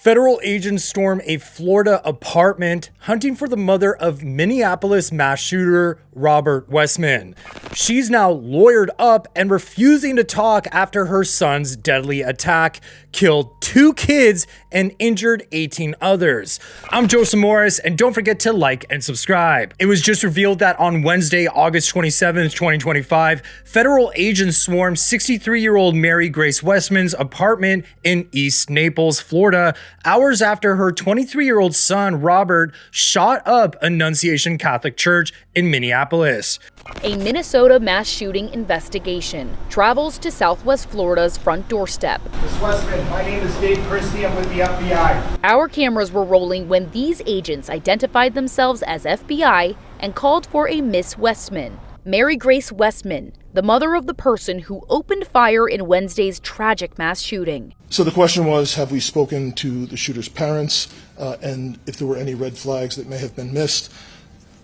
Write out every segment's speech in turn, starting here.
Federal agents storm a Florida apartment hunting for the mother of Minneapolis mass shooter Robert Westman. She's now lawyered up and refusing to talk after her son's deadly attack killed 2 kids and injured 18 others. I'm Joseph Morris, and don't forget to like and subscribe. It was just revealed that on Wednesday, August 27th, 2025, federal agents swarmed 63-year-old Mary Grace Westman's apartment in East Naples, Florida, hours after her 23-year-old son, Robert, shot up Annunciation Catholic Church in Minneapolis. A Minnesota mass shooting investigation travels to Southwest Florida's front doorstep. Ms. Westman, my name is Dave Christie. I'm with the FBI. Our cameras were rolling when these agents identified themselves as FBI and called for a Miss Westman, Mary Grace Westman, the mother of the person who opened fire in Wednesday's tragic mass shooting. So the question was, have we spoken to the shooter's parents and if there were any red flags that may have been missed?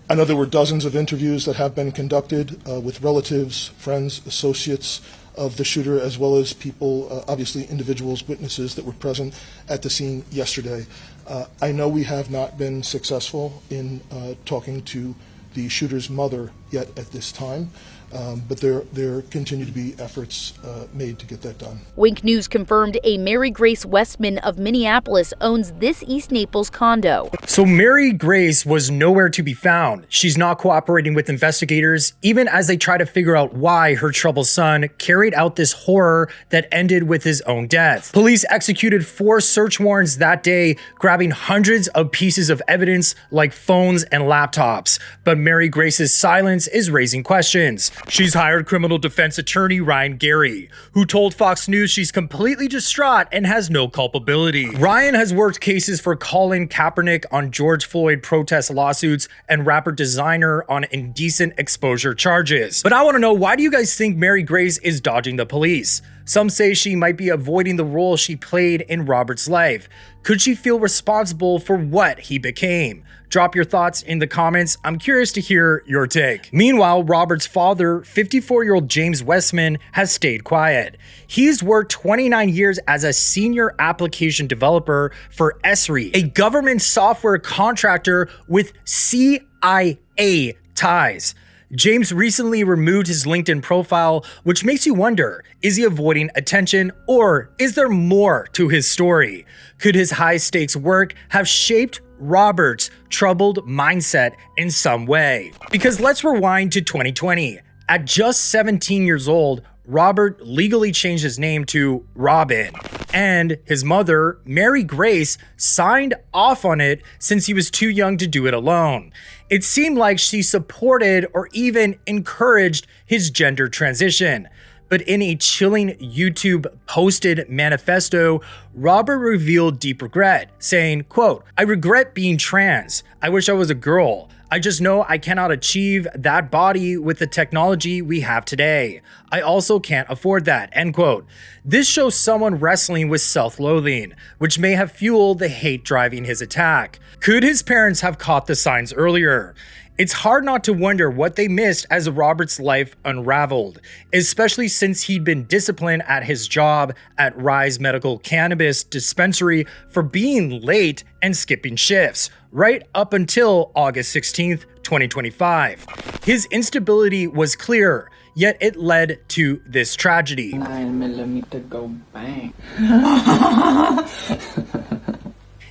I know there were dozens of interviews that have been conducted with relatives, friends, associates of the shooter, as well as people, obviously individuals, witnesses that were present at the scene yesterday. I know we have not been successful in talking to the shooter's mother yet at this time, but there continue to be efforts made to get that done. Wink News confirmed a Mary Grace Westman of Minneapolis owns this East Naples condo. So Mary Grace was nowhere to be found. She's not cooperating with investigators, even as they try to figure out why her troubled son carried out this horror that ended with his own death. Police executed 4 search warrants that day, grabbing hundreds of pieces of evidence like phones and laptops. But Mary Grace's silence is raising questions. She's hired criminal defense attorney Ryan Gary, who told Fox News she's completely distraught and has no culpability. Ryan has worked cases for Colin Kaepernick on George Floyd protest lawsuits and rapper Designer on indecent exposure charges. But I want to know, why do you guys think Mary Grace is dodging the police? Some say she might be avoiding the role she played in Robert's life. Could she feel responsible for what he became? Drop your thoughts in the comments. I'm curious to hear your take. Meanwhile, Robert's father, 54-year-old James Westman, has stayed quiet. He's worked 29 years as a senior application developer for Esri, a government software contractor with CIA ties. James recently removed his LinkedIn profile, which makes you wonder, is he avoiding attention, or is there more to his story? Could his high-stakes work have shaped Robert's troubled mindset in some way? Because let's rewind to 2020. At just 17 years old, Robert legally changed his name to Robin, and his mother, Mary Grace, signed off on it since he was too young to do it alone. It seemed like she supported or even encouraged his gender transition. But in a chilling YouTube posted manifesto, Robert revealed deep regret, saying, quote, "I regret being trans. I wish I was a girl. I just know I cannot achieve that body with the technology we have today. I also can't afford that," end quote. This shows someone wrestling with self-loathing, which may have fueled the hate driving his attack. Could his parents have caught the signs earlier? It's hard not to wonder what they missed as Robert's life unraveled, especially since he'd been disciplined at his job at Rise Medical Cannabis Dispensary for being late and skipping shifts, right up until August 16th, 2025. His instability was clear, yet it led to this tragedy. 9mm go bang.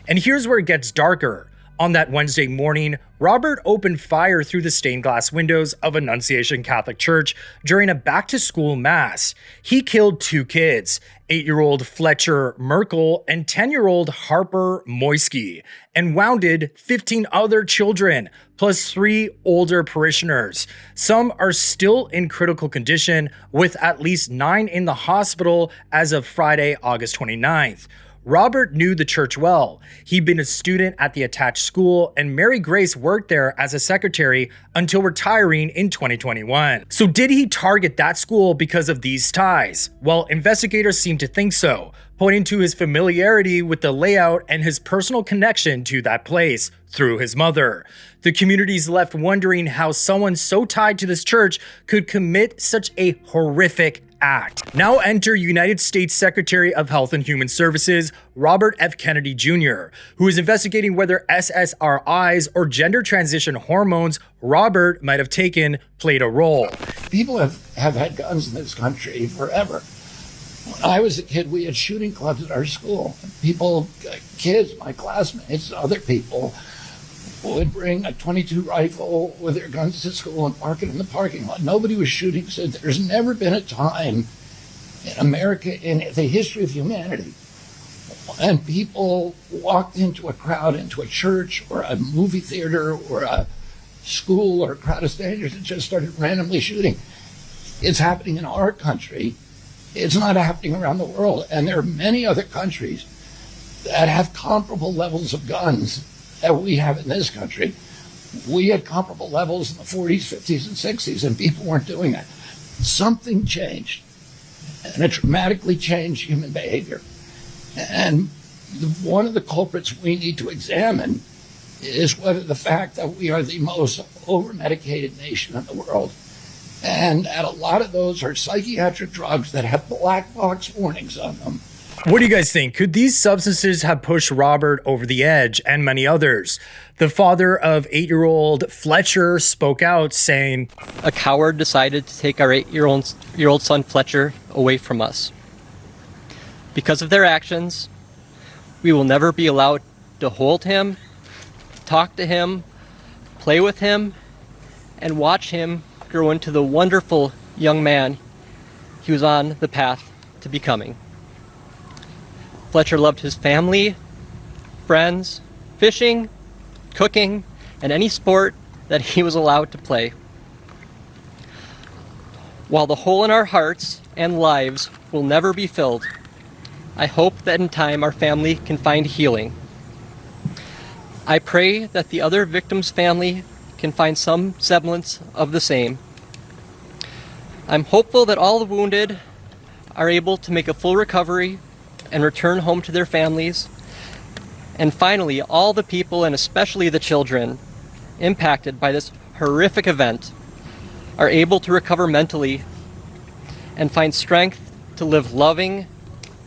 And here's where it gets darker. On that Wednesday morning, Robert opened fire through the stained glass windows of Annunciation Catholic Church during a back-to-school mass. He killed 2 kids, 8-year-old Fletcher Merkel and 10-year-old Harper Moisky, and wounded 15 other children, plus 3 older parishioners. Some are still in critical condition, with at least 9 in the hospital as of Friday, August 29th. Robert knew the church well. He'd been a student at the attached school, and Mary Grace worked there as a secretary until retiring in 2021. So did he target that school because of these ties? Well, investigators seem to think so. pointing to his familiarity with the layout and his personal connection to that place through his mother. The community's left wondering how someone so tied to this church could commit such a horrific act. Now enter United States Secretary of Health and Human Services, Robert F. Kennedy Jr., who is investigating whether SSRIs or gender transition hormones Robert might have taken played a role. People have had guns in this country forever. When I was a kid, we had shooting clubs at our school. People, kids, my classmates, other people would bring a .22 rifle with their guns to school and park it in the parking lot. Nobody was shooting. So there's never been a time in America, in the history of humanity, and people walked into a crowd, into a church or a movie theater or a school or a crowd of strangers and just started randomly shooting. It's happening in our country. It's not happening around the world. And there are many other countries that have comparable levels of guns that we have in this country. We had comparable levels in the 40s, 50s, and 60s, and people weren't doing that. Something changed, and it dramatically changed human behavior. And one of the culprits we need to examine is whether the fact that we are the most over-medicated nation in the world, and that a lot of those are psychiatric drugs that have black box warnings on them. What do you guys think? Could these substances have pushed Robert over the edge and many others? The father of 8-year-old Fletcher spoke out saying, "A coward decided to take our 8-year-old son Fletcher away from us. Because of their actions, we will never be allowed to hold him, talk to him, play with him, and watch him grow into the wonderful young man he was on the path to becoming." Fletcher loved his family, friends, fishing, cooking, and any sport that he was allowed to play. While the hole in our hearts and lives will never be filled, I hope that in time our family can find healing. I pray that the other victim's family can find some semblance of the same. I'm hopeful that all the wounded are able to make a full recovery and return home to their families. And finally, all the people, and especially the children, impacted by this horrific event are able to recover mentally and find strength to live loving,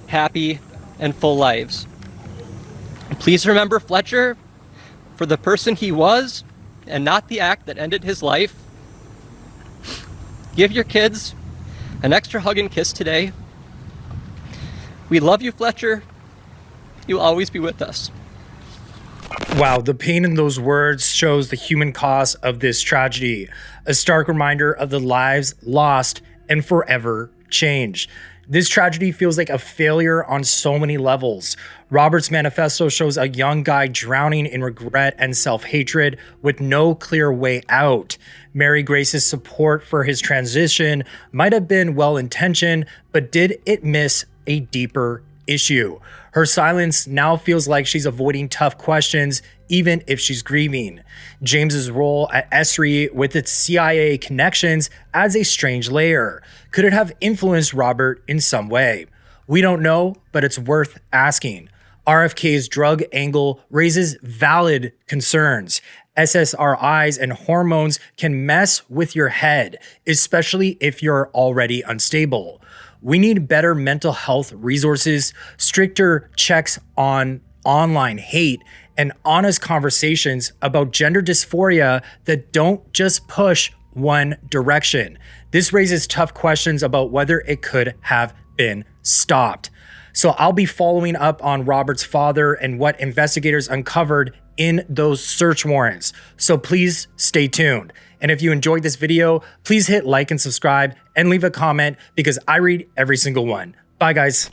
happy, and full lives. Please remember Fletcher for the person he was and not the act that ended his life. Give your kids an extra hug and kiss today. We love you, Fletcher. You'll always be with us. Wow, the pain in those words shows the human cost of this tragedy, a stark reminder of the lives lost and forever changed. This tragedy feels like a failure on so many levels. Robert's manifesto shows a young guy drowning in regret and self-hatred with no clear way out. Mary Grace's support for his transition might have been well-intentioned, but did it miss a deeper issue? Her silence now feels like she's avoiding tough questions, even if she's grieving. James's role at ESRI with its CIA connections adds a strange layer. Could it have influenced Robert in some way? We don't know, but it's worth asking. RFK's drug angle raises valid concerns. SSRIs and hormones can mess with your head, especially if you're already unstable. We need better mental health resources, stricter checks on online hate, and honest conversations about gender dysphoria that don't just push one direction. This raises tough questions about whether it could have been stopped. So I'll be following up on Robert's father and what investigators uncovered in those search warrants. So please stay tuned. And if you enjoyed this video, please hit like and subscribe and leave a comment because I read every single one. Bye guys.